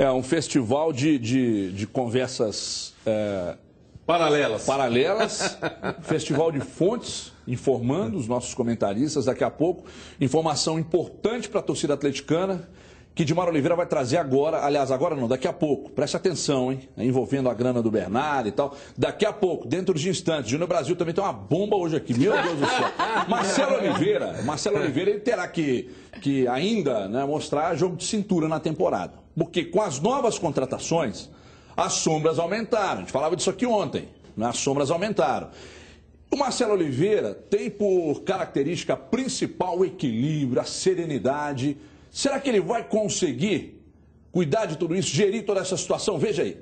É um festival de conversas paralelas, festival de fontes informando os nossos comentaristas. Daqui a pouco, informação importante para a torcida atleticana, que Edmar Oliveira vai trazer agora, aliás, agora não, daqui a pouco. Preste atenção, hein? Envolvendo a grana do Bernardo e tal. Daqui a pouco, dentro de instantes, Júnior Brasil também tem uma bomba hoje aqui, meu Deus do céu. Marcelo Oliveira, ele terá que ainda, né, mostrar jogo de cintura na temporada. Porque com as novas contratações, as sombras aumentaram. A gente falava disso aqui ontem, né? As sombras aumentaram. O Marcelo Oliveira tem por característica principal o equilíbrio, a serenidade. Será que ele vai conseguir cuidar de tudo isso, gerir toda essa situação? Veja aí.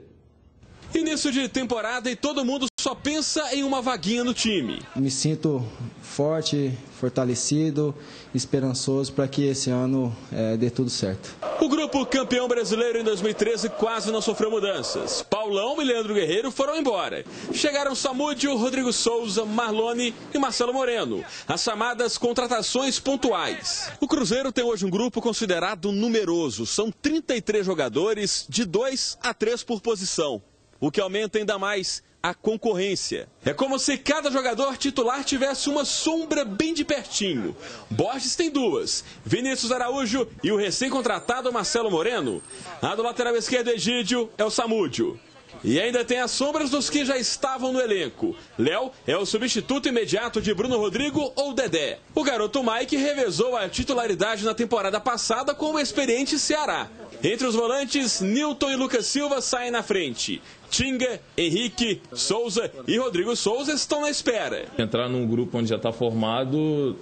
Início de temporada e todo mundo só pensa em uma vaguinha no time. Me sinto forte, fortalecido, esperançoso para que esse ano dê tudo certo. O grupo campeão brasileiro em 2013 quase não sofreu mudanças. Paulão e Leandro Guerreiro foram embora. Chegaram Samúdio, Rodrigo Souza, Marlone e Marcelo Moreno. As chamadas contratações pontuais. O Cruzeiro tem hoje um grupo considerado numeroso. São 33 jogadores, de 2 a 3 por posição. O que aumenta ainda mais a concorrência. É como se cada jogador titular tivesse uma sombra bem de pertinho. Borges tem 2, Vinícius Araújo e o recém-contratado Marcelo Moreno. A do lateral esquerdo, Egídio, é o Samúdio. E ainda tem as sombras dos que já estavam no elenco. Léo é o substituto imediato de Bruno Rodrigo ou Dedé. O garoto Mike revezou a titularidade na temporada passada com o experiente Ceará. Entre os volantes, Nilton e Lucas Silva saem na frente. Tinga, Henrique, Souza e Rodrigo Souza estão na espera. Entrar num grupo onde já está formado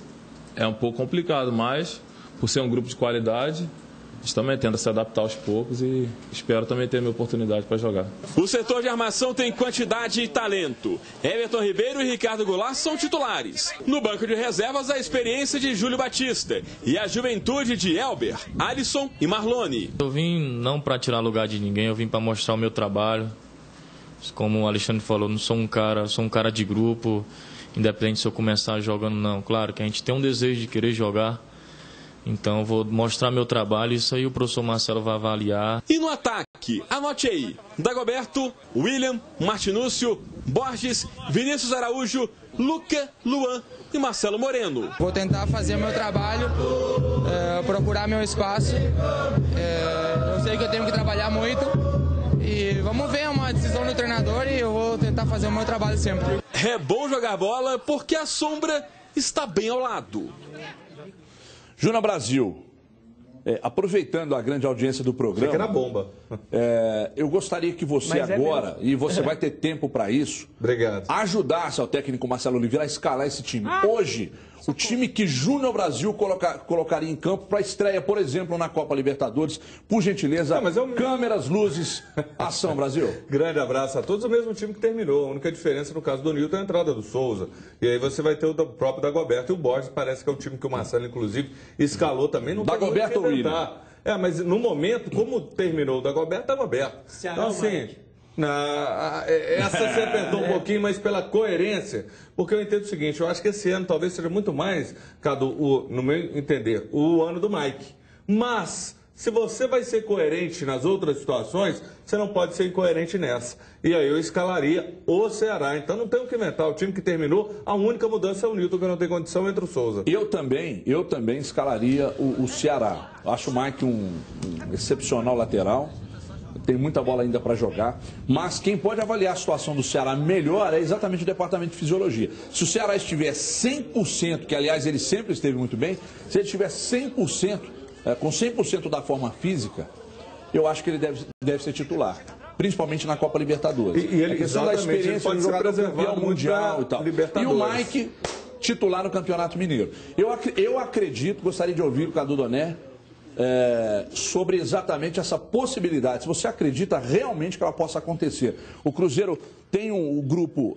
é um pouco complicado, mas por ser um grupo de qualidade, a gente também tenta se adaptar aos poucos e espero também ter a minha oportunidade para jogar. O setor de armação tem quantidade e talento. Everton Ribeiro e Ricardo Goulart são titulares. No banco de reservas, a experiência de Júlio Batista e a juventude de Elber, Alisson e Marlone. Eu vim não para tirar lugar de ninguém, eu vim para mostrar o meu trabalho. Como o Alexandre falou, não sou um cara de grupo, independente se eu começar jogando não. Claro que a gente tem um desejo de querer jogar. Então eu vou mostrar meu trabalho, isso aí o professor Marcelo vai avaliar. E no ataque, anote aí: Dagoberto, William, Martinúcio, Borges, Vinícius Araújo, Luca, Luan e Marcelo Moreno. Vou tentar fazer meu trabalho, procurar meu espaço. Eu sei que eu tenho que trabalhar muito. E vamos ver, é uma decisão do treinador e eu vou tentar fazer o meu trabalho sempre. É bom jogar bola porque a sombra está bem ao lado. Júnior Brasil, aproveitando a grande audiência do programa... Fica na bomba. Eu gostaria que você agora, e você vai ter tempo para isso... Obrigado. Ajudasse ao técnico Marcelo Oliveira a escalar esse time. Hoje, o time que Júnior Brasil colocaria em campo para estreia, por exemplo, na Copa Libertadores. Por gentileza, câmeras, luzes, ação, Brasil. Grande abraço a todos. O mesmo time que terminou. A única diferença no caso do Nilton é a entrada do Souza. E aí você vai ter o próprio Dagoberto e o Borges. Parece que é o time que o Marcelo, inclusive, escalou também. Não Dagoberto ou William? Mas no momento, como terminou o Dagoberto, estava aberto. Então, assim... essa se apertou um pouquinho, mas pela coerência, porque eu entendo o seguinte, eu acho que esse ano talvez seja muito mais, Cadu, no meu entender, o ano do Mike. Mas, se você vai ser coerente nas outras situações, você não pode ser incoerente nessa. E aí eu escalaria o Ceará. Então não tem o que inventar. O time que terminou, a única mudança é o Nilton, que não tem condição, entre o Souza. Eu também escalaria o Ceará. Acho o Mike um excepcional lateral. Tem muita bola ainda para jogar, mas quem pode avaliar a situação do Ceará melhor é exatamente o departamento de fisiologia. Se o Ceará estiver 100%, que aliás ele sempre esteve muito bem, se ele estiver 100%, com 100% da forma física, eu acho que ele deve ser titular, principalmente na Copa Libertadores. E ele, a questão da experiência do jogador campeão mundial e tal. E o Mike, titular no Campeonato Mineiro. Eu acredito, gostaria de ouvir o Cadu Doné, sobre exatamente essa possibilidade, se você acredita realmente que ela possa acontecer. O Cruzeiro tem um grupo,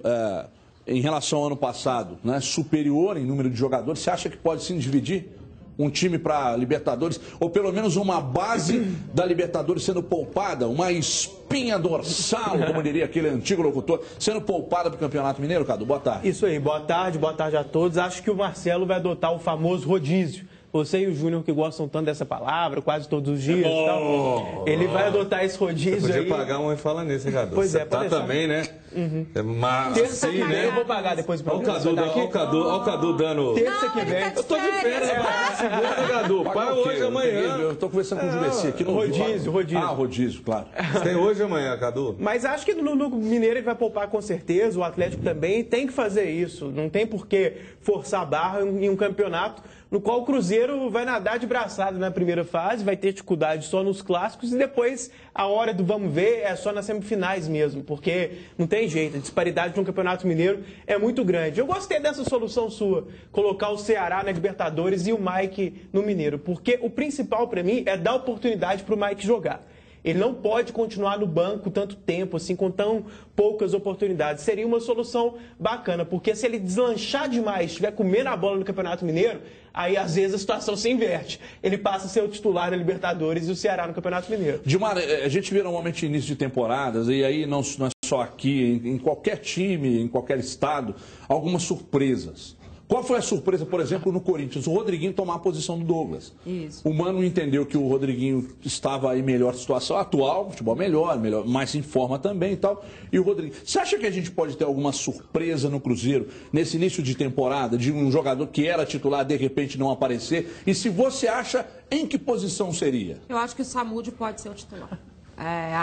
em relação ao ano passado, né, superior em número de jogadores. Você acha que pode sim dividir um time para Libertadores, ou pelo menos uma base da Libertadores sendo poupada, uma espinha dorsal, como diria aquele antigo locutor, sendo poupada para o Campeonato Mineiro, Cadu? Boa tarde. Isso aí, boa tarde a todos. Acho que o Marcelo vai adotar o famoso rodízio. Você e o Júnior, que gostam tanto dessa palavra, quase todos os dias e tal, ele vai adotar esse rodízio Você aí. podia pagar um e falar nisso, hein, Cadu? Pois é, tá também, né? Mas, Terça sim, que vem né? eu vou pagar depois do programa. Olha o Cadu dando... Terça que vem. Eu tô de férias, segunda, Cadu. Pai hoje, amanhã. Eu tô conversando com o Juveci aqui no Rodízio. Ah, rodízio, claro. Tem hoje e amanhã, Cadu? Mas acho que no Mineiro ele vai poupar com certeza, o Atlético também tem que fazer isso. Não tem por que forçar a barra em um campeonato no qual o Cruzeiro vai nadar de braçada na primeira fase, vai ter dificuldade só nos clássicos e depois a hora do vamos ver é só nas semifinais mesmo, porque não tem jeito, a disparidade de um campeonato mineiro é muito grande. Eu gostei dessa solução sua, colocar o Ceará na Libertadores e o Mike no Mineiro, porque o principal para mim é dar oportunidade para o Mike jogar. Ele não pode continuar no banco tanto tempo, assim, com tão poucas oportunidades. Seria uma solução bacana, porque se ele deslanchar demais, estiver comendo a bola no Campeonato Mineiro, aí às vezes a situação se inverte. Ele passa a ser o titular da Libertadores e o Ceará no Campeonato Mineiro. Dilmar, a gente vê normalmente início de temporadas, e aí não é só aqui, em qualquer time, em qualquer estado, algumas surpresas. Qual foi a surpresa, por exemplo, no Corinthians? O Rodriguinho tomar a posição do Douglas. Isso. O Mano entendeu que o Rodriguinho estava em melhor situação atual, futebol melhor, mais em forma também e tal. E o Rodriguinho. Você acha que a gente pode ter alguma surpresa no Cruzeiro nesse início de temporada, de um jogador que era titular de repente não aparecer? E se você acha, em que posição seria? Eu acho que o Samúdio pode ser o titular.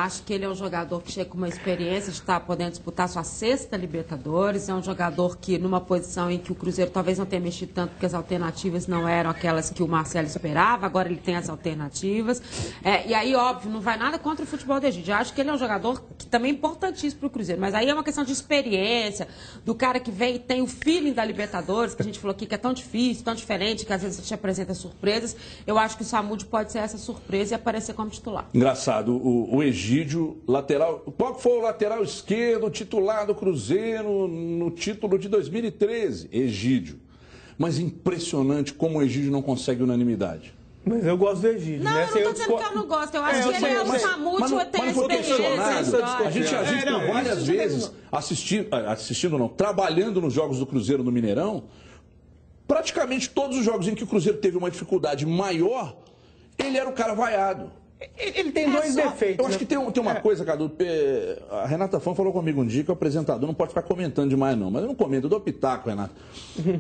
Acho que ele é um jogador que chega com uma experiência de estar podendo disputar sua 6ª Libertadores. É um jogador que, numa posição em que o Cruzeiro talvez não tenha mexido tanto, porque as alternativas não eram aquelas que o Marcelo esperava, agora ele tem as alternativas. E aí, óbvio, não vai nada contra o futebol do Egídio. Acho que ele é um jogador que também é importantíssimo para o Cruzeiro. Mas aí é uma questão de experiência, do cara que vem e tem o feeling da Libertadores, que a gente falou aqui que é tão difícil, tão diferente, que às vezes te apresenta surpresas. Eu acho que o Samúdio pode ser essa surpresa e aparecer como titular. Engraçado, o Egídio, lateral. Qual foi o lateral esquerdo titular do Cruzeiro no título de 2013? Egídio. Mas impressionante como o Egídio não consegue unanimidade. Mas eu gosto do Egídio. Não, né? eu não estou dizendo que eu não gosto. Eu acho que ele é o Samúdio, tem a experiência. A gente por várias vezes trabalhando nos jogos do Cruzeiro no Mineirão, praticamente todos os jogos em que o Cruzeiro teve uma dificuldade maior, ele era o cara vaiado. Ele tem dois defeitos. Eu acho que tem uma coisa, Cadu. A Renata Fã falou comigo um dia que o apresentador não pode ficar comentando demais, não. Mas eu não comento, eu dou pitaco, Renata.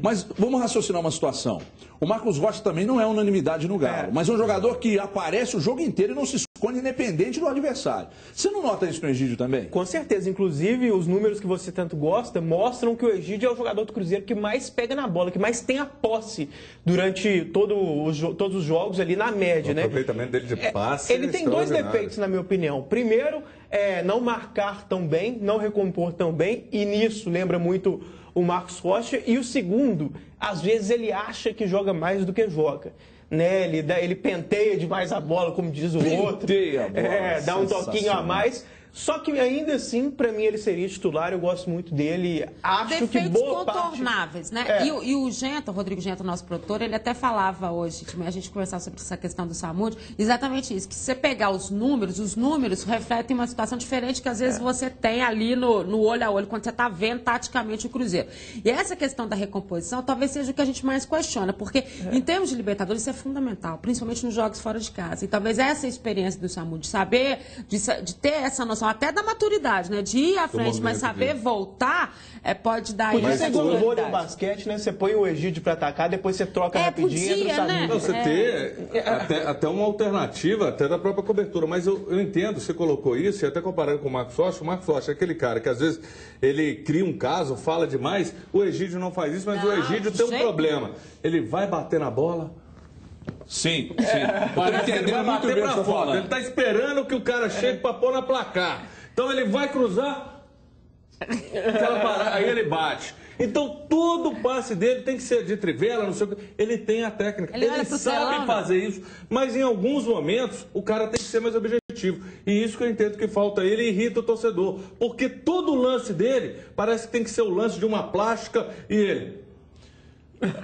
Mas vamos raciocinar uma situação. O Marcos Rocha também não é unanimidade no Galo, mas é um jogador que aparece o jogo inteiro e não se esconde independente do adversário. Você não nota isso no Egídio também? Com certeza. Inclusive, os números que você tanto gosta mostram que o Egídio é o jogador do Cruzeiro que mais pega na bola, que mais tem a posse durante todos os jogos ali na média, né? O aproveitamento dele de passe. Ele tem dois defeitos, na minha opinião. Primeiro, não marcar tão bem, não recompor tão bem, e nisso lembra muito o Marcos Rocha. E o segundo, às vezes ele acha que joga mais do que joga. Né? Ele penteia demais a bola, como diz o outro. A bola, dá um toquinho a mais. Só que ainda assim, para mim, ele seria titular. Eu gosto muito dele. Acho defeitos que boa contornáveis, parte... né? E o Genta, o Rodrigo Genta, nosso produtor, ele até falava hoje, a gente conversava sobre essa questão do Samúdio, exatamente isso, que se você pegar os números refletem uma situação diferente que às vezes você tem ali no olho a olho, quando você está vendo taticamente o Cruzeiro. E essa questão da recomposição talvez seja o que a gente mais questiona, porque em termos de Libertadores isso é fundamental, principalmente nos jogos fora de casa. E talvez essa experiência do Samúdio, saber, de ter essa noção até da maturidade, né? De ir à frente, mas saber voltar, pode dar... Podia ser igual no vôlei no basquete, né? Você põe o Egídio para atacar, depois você troca rapidinho e entra o Samúdio. Né? Não, você ter até uma alternativa, até da própria cobertura. Mas eu entendo, você colocou isso, e até comparando com o Marcos Rocha é aquele cara que às vezes ele cria um caso, fala demais, o Egídio não faz isso, mas o Egídio tem um problema. Ele vai bater na bola... Sim. Parece que ele vai bater pra fora. Ele tá esperando que o cara chegue pra pôr na placar. Então ele vai cruzar, aí ele bate. Então todo o passe dele tem que ser de trivela, não sei o que. Ele tem a técnica, ele sabe fazer isso. Mas em alguns momentos o cara tem que ser mais objetivo. E isso que eu entendo que falta ele irrita o torcedor. Porque todo o lance dele parece que tem que ser o lance de uma plástica e ele...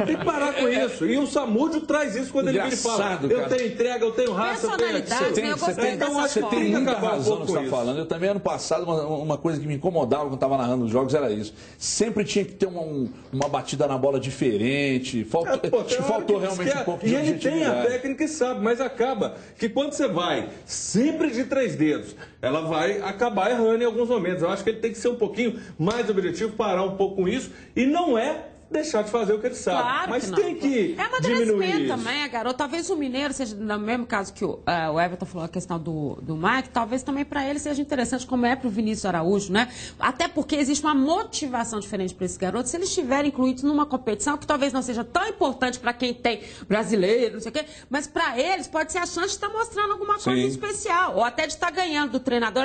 Tem que parar com isso. E o Samúdio traz isso quando ele vem e fala: eu tenho entrega, eu tenho raça, eu tenho... Você tem muita razão no que você está falando. Eu também, ano passado, uma coisa que me incomodava quando estava narrando os jogos era isso. Sempre tinha que ter uma batida na bola diferente. Faltou realmente um pouco de objetividade. E ele tem a técnica e sabe, mas acaba que quando você vai sempre de 3 dedos, ela vai acabar errando em alguns momentos. Eu acho que ele tem que ser um pouquinho mais objetivo, parar um pouco com isso. E não é deixar de fazer o que ele sabe. Claro, mas que tem que diminuir isso. Também, garoto. Talvez o Mineiro seja, no mesmo caso que o Everton falou, a questão do Mike, talvez também para ele seja interessante, como é para o Vinícius Araújo, né? Até porque existe uma motivação diferente para esses garotos. Se eles estiverem incluídos numa competição que talvez não seja tão importante para quem tem brasileiro, não sei o quê, mas para eles pode ser a chance de estar mostrando alguma coisa especial. Ou até de estar ganhando do treinador,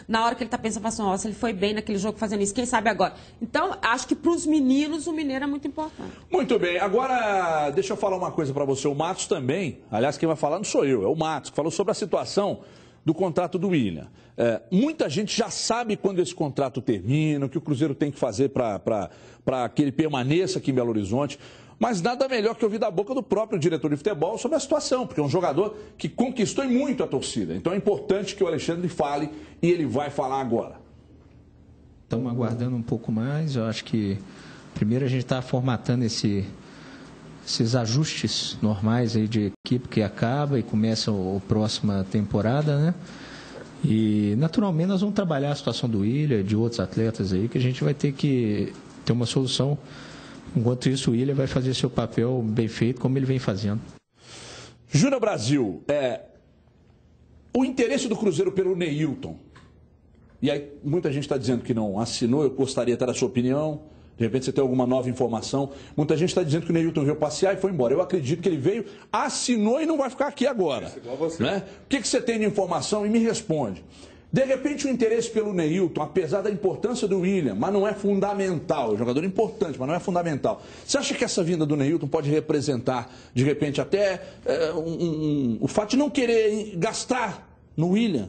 na hora que ele está pensando, assim, se ele foi bem naquele jogo fazendo isso, quem sabe agora. Então, acho que para os meninos, o Mineiro é muito importante. Muito bem. Agora, deixa eu falar uma coisa para você. O Matos também, aliás, quem vai falar não sou eu, é o Matos, que falou sobre a situação do contrato do William. Muita gente já sabe quando esse contrato termina, o que o Cruzeiro tem que fazer para que ele permaneça aqui em Belo Horizonte. Mas nada melhor que ouvir da boca do próprio diretor de futebol sobre a situação, porque é um jogador que conquistou muito a torcida. Então é importante que o Alexandre fale e ele vai falar agora. Estamos aguardando um pouco mais, eu acho que primeiro a gente está formatando esses ajustes normais aí de equipe que acaba e começa a próxima temporada, né? E naturalmente nós vamos trabalhar a situação do William, de outros atletas aí, que a gente vai ter que ter uma solução. Enquanto isso, o William vai fazer seu papel bem feito, como ele vem fazendo. Júnior Brasil, o interesse do Cruzeiro pelo Neilton, e aí muita gente está dizendo que não assinou, eu gostaria até da sua opinião. De repente você tem alguma nova informação. Muita gente está dizendo que o Neilton veio passear e foi embora. Eu acredito que ele veio, assinou e não vai ficar aqui agora. Igual você. Né? O que você tem de informação? E me responde. De repente o interesse pelo Neilton, apesar da importância do William, mas não é fundamental. É um jogador importante, mas não é fundamental. Você acha que essa vinda do Neilton pode representar, de repente, até o fato de não querer gastar no William?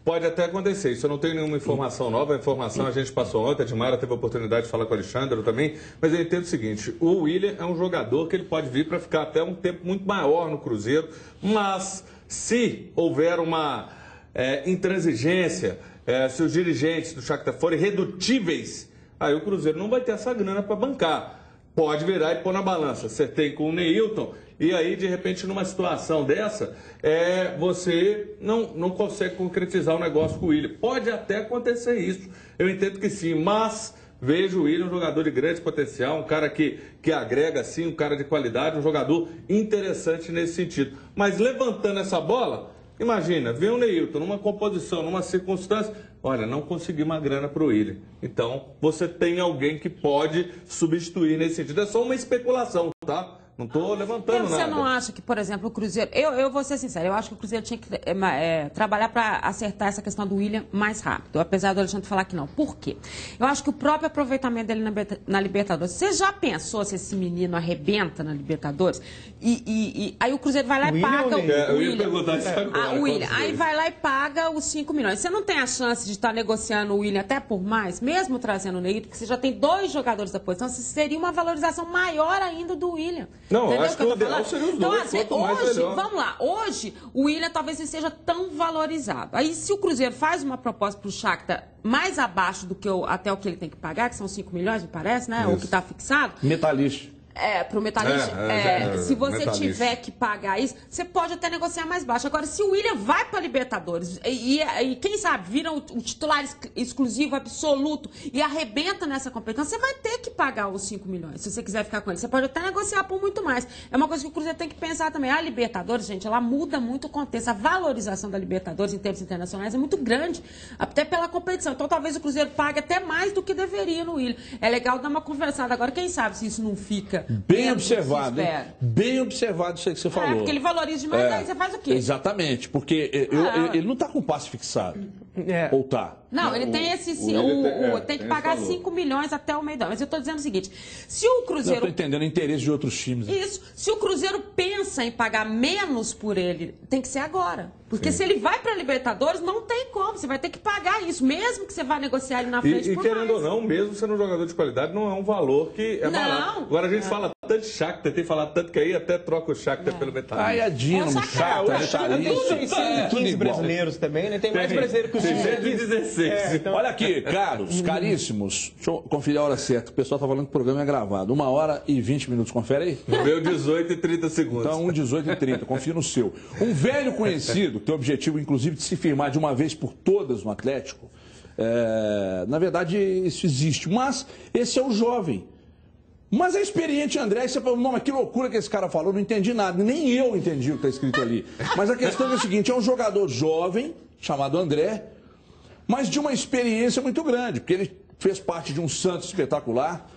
Pode até acontecer, isso eu não tenho nenhuma informação nova, a informação a gente passou ontem, a Dimara teve a oportunidade de falar com o Alexandre também, mas eu entendo o seguinte, o William é um jogador que ele pode vir para ficar até um tempo muito maior no Cruzeiro, mas se houver uma intransigência, se os dirigentes do Shakhtar forem redutíveis, aí o Cruzeiro não vai ter essa grana para bancar. Pode virar e pôr na balança. Você tem com o Neilton, e aí, de repente, numa situação dessa, você não consegue concretizar o negócio com o William. Pode até acontecer isso. Eu entendo que sim, mas vejo o William um jogador de grande potencial, um cara que agrega, sim, um cara de qualidade, um jogador interessante nesse sentido. Mas levantando essa bola, imagina, vem o Neilton numa composição, numa circunstância, olha, não consegui uma grana para o William. Então, você tem alguém que pode substituir nesse sentido. É só uma especulação, tá? Não estou levantando nada. Você não acha que, por exemplo, o Cruzeiro... Eu vou ser sincero, eu acho que o Cruzeiro tinha que trabalhar para acertar essa questão do William mais rápido, apesar do Alexandre falar que não. Por quê? Eu acho que o próprio aproveitamento dele na Libertadores... Você já pensou se esse menino arrebenta na Libertadores? E aí o Cruzeiro vai lá e paga o William. Aí vai lá e paga os 5 milhões. Você não tem a chance de estar negociando o William até por mais, mesmo trazendo o Neilton, porque você já tem 2 jogadores da posição, seria uma valorização maior ainda do William. Não, eu acho que o ideal seria os dois, quanto mais melhor. Vamos lá, hoje o William talvez não seja tão valorizado. Aí se o Cruzeiro faz uma proposta para o Shakhtar mais abaixo do que até o que ele tem que pagar, que são 5 milhões, me parece, né? O que está fixado. Metalista. Para o metalista, se você tiver que pagar isso, você pode até negociar mais baixo. Agora, se o William vai para a Libertadores e quem sabe, vira o titular exclusivo, absoluto, e arrebenta nessa competição, você vai ter que pagar os 5 milhões, se você quiser ficar com ele. Você pode até negociar por muito mais. É uma coisa que o Cruzeiro tem que pensar também. A Libertadores, gente, ela muda muito o contexto. A valorização da Libertadores em termos internacionais é muito grande, até pela competição. Então, talvez o Cruzeiro pague até mais do que deveria no William. É legal dar uma conversada. Agora, quem sabe se isso não fica... Bem observado, hein? Bem observado isso aí que você falou. Porque ele valoriza demais, aí você faz o quê? Exatamente, porque ele não está com o passe fixado. Ou tá? Não, ele tem esse... tem que pagar 5 milhões até o meio do ano. Mas eu estou dizendo o seguinte, se o Cruzeiro... Não, estou entendendo o interesse de outros times. Isso. Se o Cruzeiro pensa em pagar menos por ele, tem que ser agora. Porque se ele vai para a Libertadores, não tem como. Você vai ter que pagar isso, mesmo que você vá negociar ele na frente por querendo mais. Ou não, mesmo sendo um jogador de qualidade, não é um valor que é barato. Agora a gente fala Tanto Shakhtar, tem falado tanto que aí até troca o Shakhtar pelo Metalista. Aí a Dinamo, Shakhtar, Metalista. Tem 115 brasileiros também, né? Tem mais brasileiro que o time. 116. Então... Olha aqui, caros, caríssimos. Deixa eu conferir a hora certa. O pessoal tá falando que o programa é gravado. 1h20. Confere aí. No meu, 18 e 30 segundos. Então, 18 e 30. Confia no seu. Um velho conhecido, que tem o objetivo, inclusive, de se firmar de uma vez por todas no Atlético. Na verdade, isso existe. Mas esse é o jovem. Mas é experiente, André. Você falou, não, mas que loucura que esse cara falou, não entendi nada. Nem eu entendi o que está escrito ali. Mas a questão é o seguinte, é um jogador jovem, chamado André, mas de uma experiência muito grande, porque ele fez parte de um Santos espetacular.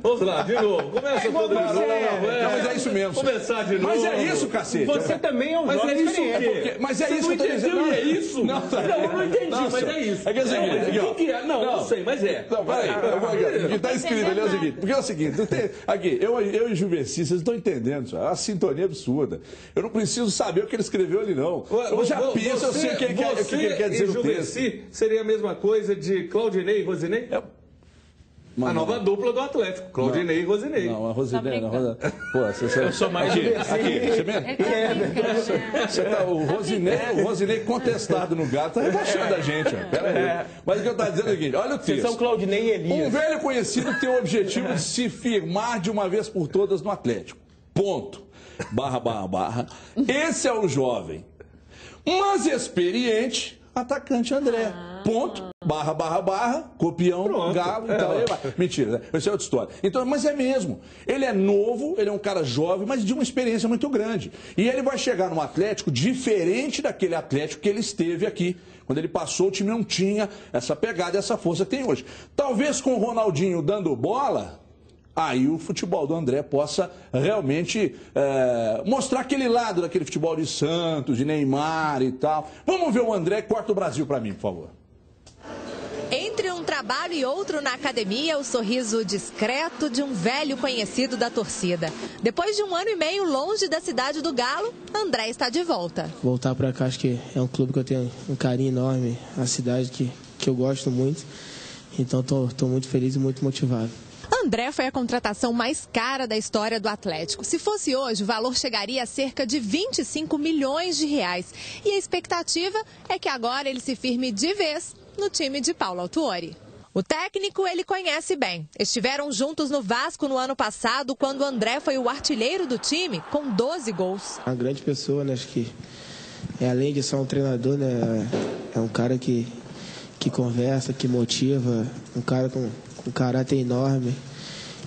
Vamos lá, de novo. Começa todo mundo. Não, mas é isso mesmo. Começar de novo. Mas é isso, cacete. Você também é um jovem experiente. Mas é isso que eu tô dizendo. Não, é isso? Não, eu não entendi, mas é isso. É que é o seguinte, não sei, mas é. Não, peraí. O que está escrito ali é o seguinte. Porque é o seguinte, aqui, eu e Juvenci, vocês estão entendendo, é uma sintonia absurda. Eu não preciso saber o que ele escreveu ali, não. Eu já penso, eu sei o que ele quer dizer no texto. Juvenci seria a mesma coisa de Claudinei e Rosinei? A nova dupla do Atlético, Claudinei e Rosinei. Não, a Rosinei, Pô, eu sou mais aqui, você mesmo? Você tá, o Rosinei contestado no gato, tá rebaixando a gente, ó. Pera aí. Mas o que eu estou dizendo é o seguinte, olha o texto. Vocês são Claudinei e Elias. Um velho conhecido tem o objetivo de se firmar de uma vez por todas no Atlético. Ponto. .. Esse é o jovem. Mas experiente, atacante André. Ponto. .. Copião, pronto. Galo e tal. Mentira, né? Essa é outra história. Então, mas é mesmo. Ele é novo, ele é um cara jovem, mas de uma experiência muito grande. E ele vai chegar num Atlético diferente daquele Atlético que ele esteve aqui. Quando ele passou, o time não tinha essa pegada e essa força que tem hoje. Talvez com o Ronaldinho dando bola, aí o futebol do André possa realmente mostrar aquele lado daquele futebol de Santos, de Neymar e tal. Vamos ver o André, corta o Brasil para mim, por favor. Entre um trabalho e outro na academia, o sorriso discreto de um velho conhecido da torcida. Depois de 1 ano e meio longe da cidade do Galo, André está de volta. Voltar para cá, acho que é um clube que eu tenho um carinho enorme, a cidade que eu gosto muito. Então estou muito feliz e muito motivado. André foi a contratação mais cara da história do Atlético. Se fosse hoje, o valor chegaria a cerca de 25 milhões de reais. E a expectativa é que agora ele se firme de vez no time de Paulo Autuori. O técnico ele conhece bem. Estiveram juntos no Vasco no ano passado, quando o André foi o artilheiro do time, com 12 gols. Uma grande pessoa, né? Acho que além de ser um treinador, né? É um cara que conversa, que motiva, um cara com caráter enorme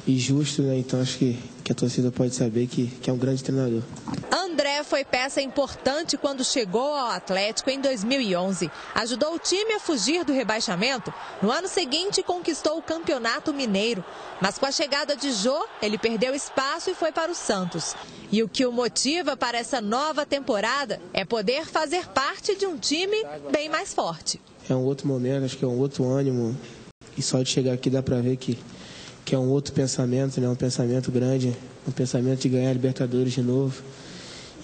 e justo, né? Então acho que a torcida pode saber que é um grande treinador. André foi peça importante quando chegou ao Atlético em 2011. Ajudou o time a fugir do rebaixamento. No ano seguinte, conquistou o Campeonato Mineiro. Mas com a chegada de Jô, ele perdeu espaço e foi para o Santos. E o que o motiva para essa nova temporada é poder fazer parte de um time bem mais forte. É um outro momento, acho que é um outro ânimo. E só de chegar aqui dá para ver que é um outro pensamento, né? Um pensamento grande, um pensamento de ganhar a Libertadores de novo.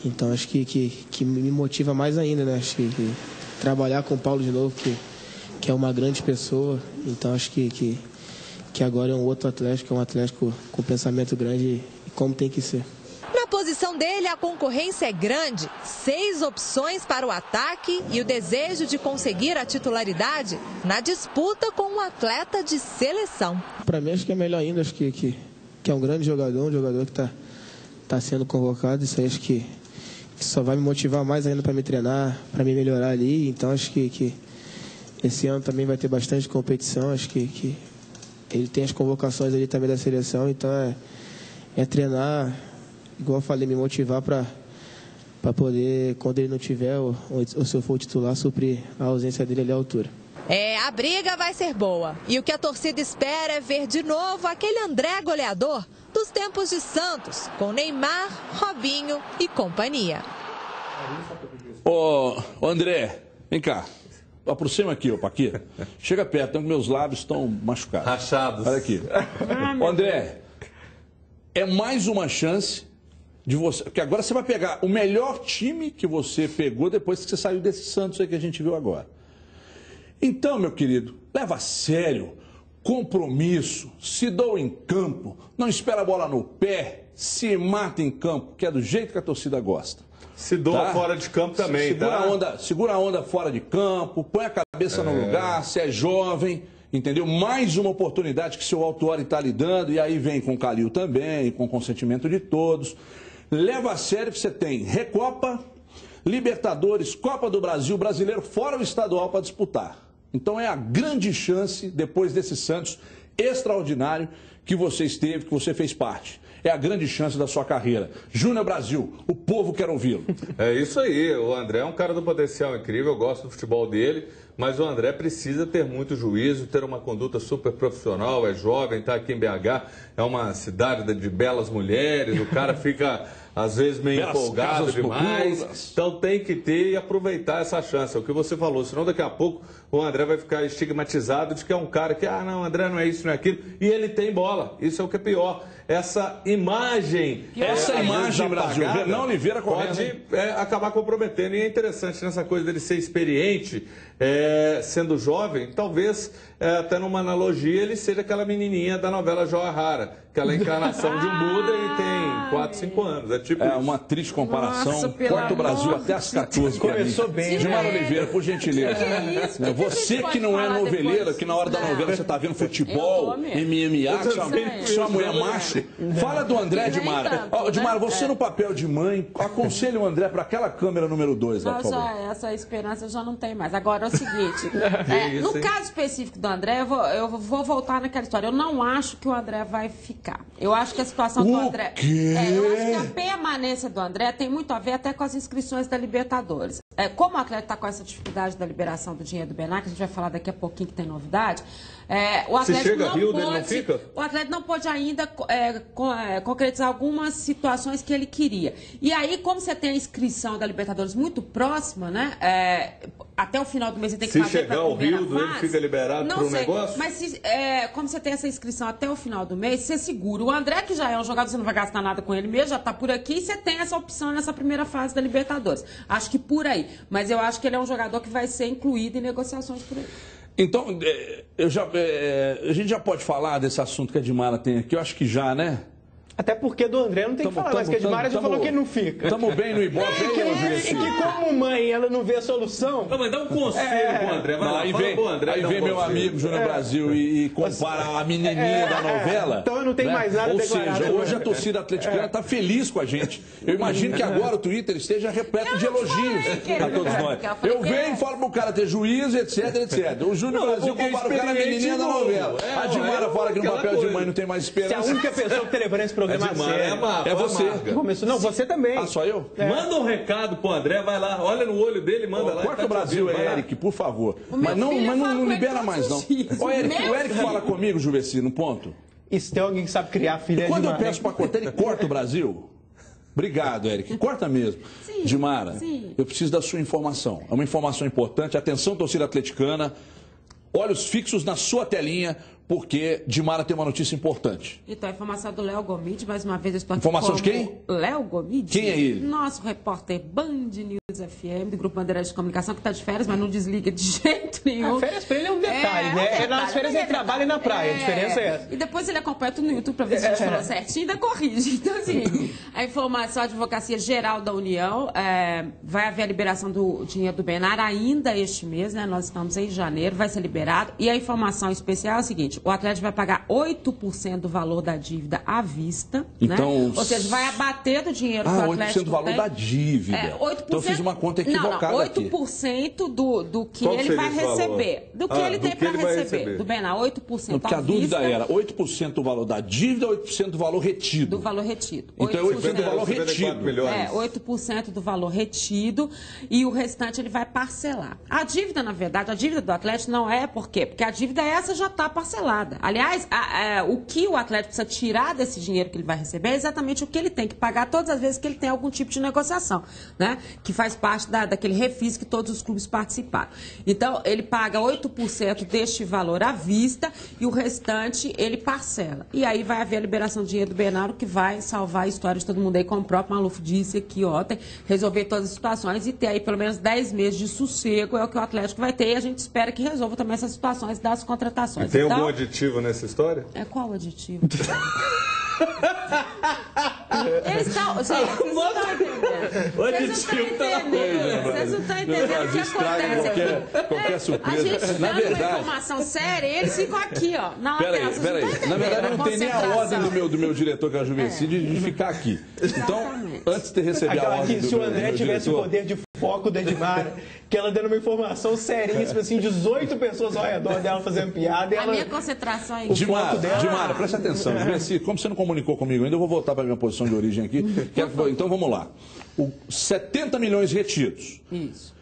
Então acho que me motiva mais ainda, né? Acho que trabalhar com o Paulo de novo, que é uma grande pessoa. Então acho que agora é um outro Atlético, é um Atlético com pensamento grande e como tem que ser. Na posição dele, a concorrência é grande. 6 opções para o ataque e o desejo de conseguir a titularidade na disputa com um atleta de seleção. Para mim, acho que é melhor ainda. Acho que é um grande jogador, um jogador que está sendo convocado. Isso aí acho que só vai me motivar mais ainda para me treinar, para me melhorar ali. Então, acho que esse ano também vai ter bastante competição. Acho que ele tem as convocações ali também da seleção. Então, é treinar, igual eu falei, me motivar para poder, quando ele não tiver, ou se eu for titular, suprir a ausência dele ali à altura. A briga vai ser boa. E o que a torcida espera é ver de novo aquele André goleador dos tempos de Santos, com Neymar, Robinho e companhia. Ô, André, vem cá. Aproxima aqui, ô Paquira. Chega perto, meus lábios estão machucados. Rachados. Olha aqui. Ô, André, é mais uma chance de você... Porque agora você vai pegar o melhor time que você pegou depois que você saiu desse Santos aí que a gente viu agora. Então, meu querido, leva a sério. compromisso, se doa em campo, não espera a bola no pé, se mata em campo, que é do jeito que a torcida gosta. Se doa fora de campo também, segura a onda fora de campo, põe a cabeça no lugar, se é jovem, entendeu? Mais uma oportunidade que seu Autuori está lhe dando, e aí vem com o Calil também, com o consentimento de todos. Leva a sério que você tem Recopa, Libertadores, Copa do Brasil, Brasileiro, fora o estadual para disputar. Então é a grande chance, depois desse Santos extraordinário que você esteve, que você fez parte. É a grande chance da sua carreira. Júnior Brasil, o povo quer ouvi-lo. É isso aí, o André é um cara do potencial incrível, eu gosto do futebol dele, mas o André precisa ter muito juízo, ter uma conduta super profissional, é jovem, está aqui em BH, é uma cidade de belas mulheres, o cara fica às vezes meio empolgado demais, então tem que ter e aproveitar essa chance, é o que você falou, senão daqui a pouco o André vai ficar estigmatizado de que é um cara que, não, o André não é isso, não é aquilo, e ele tem bola, isso é o que é pior. Essa imagem, Brasil, Renan Oliveira pode acabar comprometendo. E é interessante nessa coisa dele ser experiente, sendo jovem, talvez até numa analogia ele seja aquela menininha da novela Joahara, aquela encarnação de um Buda e tem 4, 5 anos. É tipo isso. Uma triste comparação. Corta o Brasil até as 14. Começou bem. Gilmar Oliveira, por gentileza. Você que não é noveleira, que na hora da novela você está vendo futebol, MMA, sua mulher macho. Fala do André, Dimara. Dimara, você no papel de mãe, aconselha o André para aquela câmera número 2 lá, por favor. Essa esperança eu já não tenho mais. Agora é o seguinte, no caso específico do André, eu vou voltar naquela história. Eu não acho que o André vai ficar. Eu acho que a situação do André... eu acho que a permanência do André tem muito a ver até com as inscrições da Libertadores. Como o atleta está com essa dificuldade da liberação do dinheiro do Benac, a gente vai falar daqui a pouquinho que tem novidade, o Atlético não pode ainda concretizar algumas situações que ele queria. E aí, como você tem a inscrição da Libertadores muito próxima, né? Até o final do mês você tem que fazer para a primeira fase. Se chegar ao Rio, ele fica liberado para um negócio? Mas como você tem essa inscrição até o final do mês, você segura. O André, que já é um jogador, você não vai gastar nada com ele mesmo, já está por aqui, e você tem essa opção nessa primeira fase da Libertadores. Acho que por aí. Mas eu acho que ele é um jogador que vai ser incluído em negociações por aí. Então, a gente já pode falar desse assunto que a Dimara tem aqui? Eu acho que já, né? Até porque do André não tem que falar, mas que a Dimara já falou que ele não fica. Estamos bem no Ibope, e que como mãe ela não vê a solução... Não, mas dá um conselho pro André. Aí vem meu amigo Júnior Brasil e compara a menininha da novela. Então eu não tenho mais nada declarado. Ou seja, hoje a torcida atleticana está feliz com a gente. Eu imagino que agora o Twitter esteja repleto de elogios a todos nós. Eu venho e falo pro cara ter juízo, etc, etc. O Júnior Brasil compara o cara a menininha da novela. A Dimara fala que no papel de mãe não tem mais esperança. Se a única pessoa que telefona esse programa é você. Começou. Não, você também. Só eu? Manda um recado pro André, vai lá, olha no olho dele, manda lá. Corta o Brasil, Eric, por favor. Mas não libera mais, não. O Eric fala comigo, Juveci, no ponto. E se tem alguém que sabe criar filha de Quando eu peço pra cortar, ele corta o Brasil? Obrigado, Eric. Corta mesmo. Sim, Dimara, eu preciso da sua informação. É uma informação importante. Atenção, torcida atleticana. Olhos fixos na sua telinha, porque Dimara tem uma notícia importante. Então, a informação do Léo Gomide, mais uma vez eu estou aqui. Informação de quem? Léo Gomide. Quem é ele? Nosso repórter Band News FM, do Grupo Bandeirantes de Comunicação, que está de férias, mas não desliga de jeito nenhum. Férias para ele é um detalhe, né? Nas férias ele trabalha na praia, a diferença é essa. E depois ele acompanha tudo no YouTube para ver se a gente falou certinho e ainda corrige. Então, assim, a informação, a Advocacia Geral da União, vai haver a liberação do dinheiro do Benar ainda este mês, né? Nós estamos em janeiro, vai ser liberado. E a informação especial é a seguinte: o Atlético vai pagar 8% do valor da dívida à vista, então, né? Ou seja, vai abater do dinheiro que o Atlético 8% do valor da dívida. 8%, então eu fiz uma conta equivocada aqui. 8% do que ele vai receber. Do que ele tem para receber. Do Benar, 8% porque a dúvida era 8% do valor da dívida ou 8% do valor retido? Do valor retido. Então é 8% do valor retido. 8% do valor retido e o restante ele vai parcelar. A dívida, na verdade, a dívida do Atlético não é por quê? Porque a dívida essa já está parcelada. Aliás, o que o Atlético precisa tirar desse dinheiro que ele vai receber é exatamente o que ele tem que pagar todas as vezes que ele tem algum tipo de negociação, né? Que faz parte daquele refis que todos os clubes participaram. Então, ele paga 8% deste valor à vista e o restante ele parcela. E aí vai haver a liberação do dinheiro do Bernardo, que vai salvar a história de todo mundo aí, como o próprio Maluf disse aqui ontem, resolver todas as situações e ter aí pelo menos 10 meses de sossego, é o que o Atlético vai ter, e a gente espera que resolva também essas situações das contratações. Tem um bom aditivo nessa história? É qual aditivo? Eles estão. Vocês não estão entendendo. Vocês não estão entendendo o que acontece aqui. Qualquer surpresa. A gente na dando verdade, uma informação séria, eles ficam aqui, ó. Peraí. Na verdade, não tem nem a ordem do meu diretor, que é o Juveci, de ficar aqui. Então, antes de receber a ordem se o André tivesse o poder de foco da Edmara, que ela dando uma informação seríssima, assim, 18 pessoas ao redor dela fazendo piada. A minha concentração é Dimara, presta atenção. Como você não comunicou comigo ainda, eu vou voltar para a minha posição de origem aqui. Então vamos lá. 70 milhões retidos. Isso.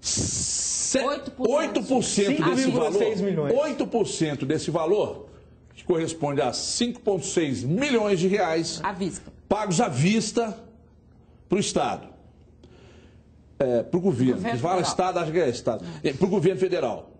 8% desse valor. 8% desse valor, que corresponde a 5,6 milhões de reais. À vista. Pagos à vista para o Estado. Para o governo. Fala Estado, acho que é Estado. Para o governo federal.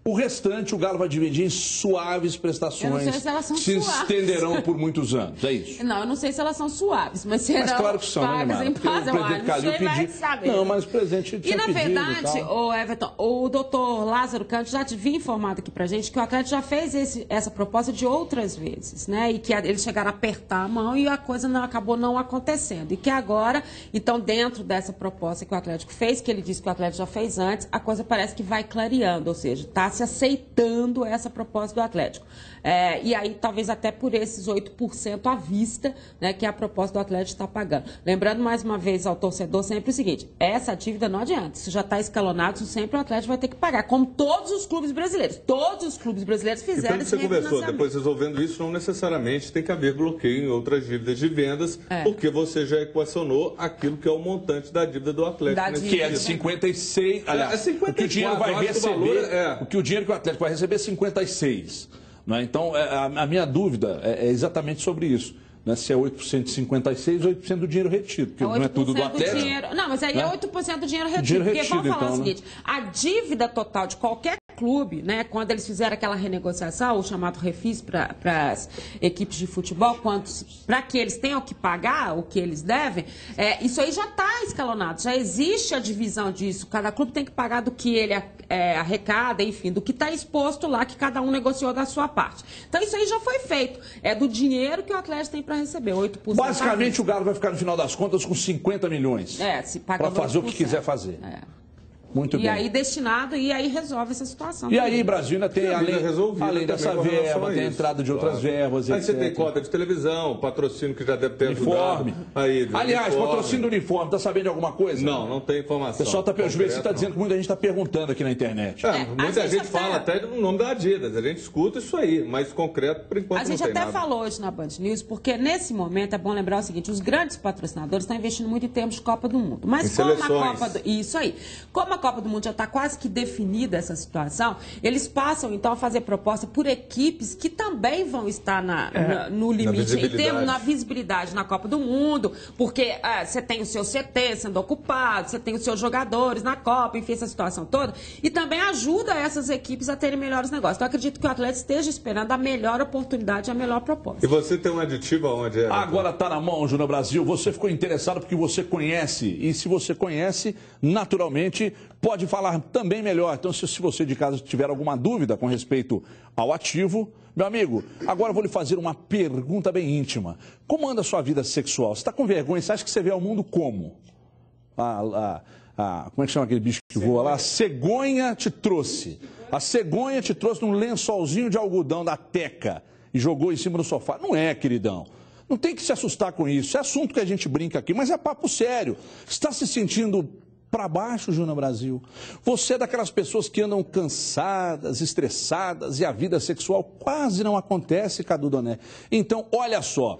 O restante, o Galo vai dividir em suaves prestações. Eu não sei se elas são suaves. Estenderão por muitos anos, é isso? Não, eu não sei se elas são suaves, mas serão claro que são, pagas né, em paz, eu acho. Você vai saber. Não, mas o presidente tinha pedido. E, na verdade, e Everton, o doutor Lázaro Canto já havia informado aqui pra gente que o Atlético já fez essa proposta de outras vezes, né? E que eles chegaram a apertar a mão e a coisa acabou não acontecendo. E que agora, então, dentro dessa proposta que o Atlético fez, que ele disse que o Atlético já fez antes, a coisa parece que vai clareando, ou seja, está se aceitando essa proposta do Atlético. E aí, talvez até por esses 8% à vista, né, que a proposta do Atlético está pagando. Lembrando mais uma vez ao torcedor sempre o seguinte, essa dívida não adianta, isso já está escalonado, isso sempre o Atlético vai ter que pagar, como todos os clubes brasileiros. Todos os clubes brasileiros fizeram esse refinanciamento. Você conversou, depois resolvendo isso, não necessariamente tem que haver bloqueio em outras dívidas de vendas, porque você já equacionou aquilo que é o montante da dívida do Atlético. Que é de 56, aliás, 54, o que o dinheiro vai receber, o que o dinheiro que o Atlético vai receber é 56. Né? Então, a minha dúvida é exatamente sobre isso. Né? Se é 8% de 56 ou 8% do dinheiro retido, porque não é tudo do Atlético. Não, mas aí é 8% do dinheiro retido. Porque vamos falar o seguinte, a dívida total de qualquer clube, né, quando eles fizeram aquela renegociação, o chamado refis para as equipes de futebol, para que eles tenham que pagar o que eles devem, isso aí já está escalonado, já existe a divisão disso, cada clube tem que pagar do que ele arrecada, enfim, do que está exposto lá, que cada um negociou da sua parte. Então isso aí já foi feito, é do dinheiro que o Atlético tem para receber, 8%. Basicamente o Galo vai ficar no final das contas com 50 milhões para fazer 8%. O que quiser fazer. Muito bem. E aí destinado, e aí resolve essa situação. E aí, Brasil ainda tem, além dessa verba, tem a entrada de outras verbas, etc. Aí você tem cota de televisão, patrocínio que já deve ter uniforme. Aliás, patrocínio do uniforme, está sabendo de alguma coisa? Não tem informação. O pessoal está dizendo que muita gente está perguntando aqui na internet. Muita gente fala até no nome da Adidas, a gente escuta isso aí, mas concreto, por enquanto, não tem nada. A gente até falou hoje na Band News, porque nesse momento é bom lembrar o seguinte, os grandes patrocinadores estão investindo muito em termos de Copa do Mundo. Mas como a Copa do Mundo já está quase que definida essa situação, eles passam então a fazer proposta por equipes que também vão estar no limite, na visibilidade na Copa do Mundo, porque você tem o seu CT sendo ocupado, você tem os seus jogadores na Copa, enfim, essa situação toda, e também ajuda essas equipes a terem melhores negócios. Então, eu acredito que o Atlético esteja esperando a melhor oportunidade, a melhor proposta. E você tem um aditivo aonde? Agora está na mão, Júnior Brasil. Você ficou interessado porque você conhece, e se você conhece, naturalmente, pode falar também melhor. Então, se você de casa tiver alguma dúvida com respeito ao ativo, meu amigo, agora eu vou lhe fazer uma pergunta bem íntima. Como anda a sua vida sexual? Você está com vergonha? Você acha que você vê ao mundo como? Como é que chama aquele bicho que voa lá? A cegonha te trouxe. A cegonha te trouxe num lençolzinho de algodão da Teca e jogou em cima do sofá. Não é, queridão. Não tem que se assustar com isso. É assunto que a gente brinca aqui, mas é papo sério. Está se sentindo para baixo, Júnior Brasil? Você é daquelas pessoas que andam cansadas, estressadas e a vida sexual quase não acontece, Cadu Doné. Então, olha só,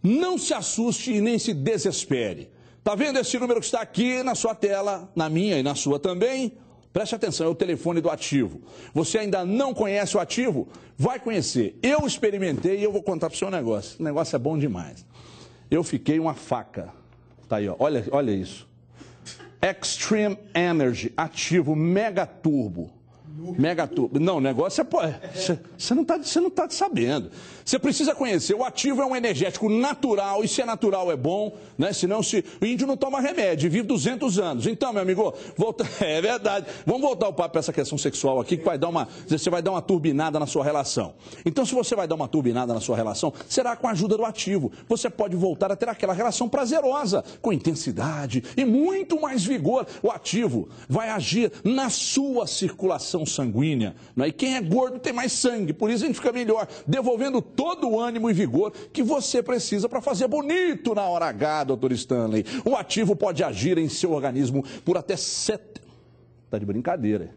não se assuste e nem se desespere. Tá vendo esse número que está aqui na sua tela, na minha e na sua também? Preste atenção, é o telefone do Ativo. Você ainda não conhece o Ativo? Vai conhecer. Eu experimentei e eu vou contar para o seu negócio. O negócio é bom demais. Eu fiquei uma faca. Tá aí, ó. Olha isso. Extreme Energy Ativo Mega Turbo. Mega Turbo. Não, o negócio é... Você não tá sabendo. Você precisa conhecer. O Ativo é um energético natural, e se é natural é bom, né? Senão o índio não toma remédio, vive 200 anos. Então, meu amigo, é verdade. Vamos voltar o papo para essa questão sexual aqui, que você vai dar uma turbinada na sua relação. Então, se você vai dar uma turbinada na sua relação, será com a ajuda do Ativo. Você pode voltar a ter aquela relação prazerosa, com intensidade e muito mais vigor. O Ativo vai agir na sua circulação sanguínea, né? E quem é gordo tem mais sangue, por isso a gente fica melhor, devolvendo todo o ânimo e vigor que você precisa para fazer bonito na hora H, doutor Stanley. O Ativo pode agir em seu organismo por até 7... Tá de brincadeira.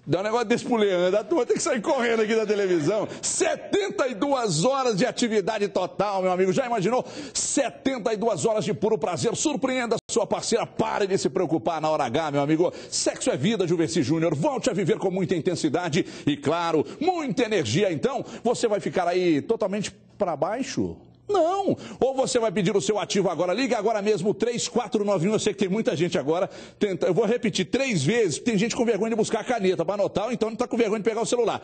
Dá um negócio desse pro Leandro, a turma tem que sair correndo aqui da televisão. 72 horas de atividade total, meu amigo. Já imaginou? 72 horas de puro prazer. Surpreenda sua parceira. Pare de se preocupar na hora H, meu amigo. Sexo é vida, Juverci Júnior. Volte a viver com muita intensidade e, claro, muita energia. Então, você vai ficar aí totalmente para baixo? Não! Ou você vai pedir o seu Ativo agora. Liga agora mesmo, 3491. Eu sei que tem muita gente agora. Eu vou repetir 3 vezes. Tem gente com vergonha de buscar a caneta para anotar, ou então não está com vergonha de pegar o celular.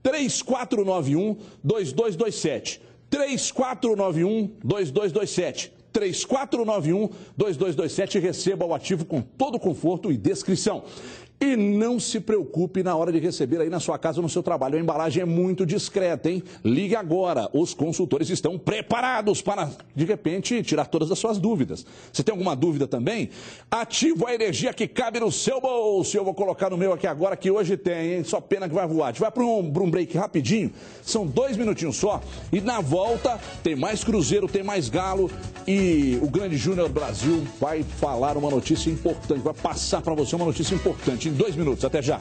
3491-2227. 3491-2227. 3491-2227 e receba o Ativo com todo conforto e descrição. E não se preocupe na hora de receber aí na sua casa ou no seu trabalho. A embalagem é muito discreta, hein? Ligue agora. Os consultores estão preparados para, de repente, tirar todas as suas dúvidas. Você tem alguma dúvida também? Ativo a energia que cabe no seu bolso. Eu vou colocar no meu aqui agora, que hoje tem, hein? Só pena que vai voar. A gente vai para um break rapidinho. São 2 minutinhos só. E na volta tem mais Cruzeiro, tem mais Galo. E o Grande Júnior Brasil vai falar uma notícia importante. Vai passar para você uma notícia importante. Em 2 minutos. Até já.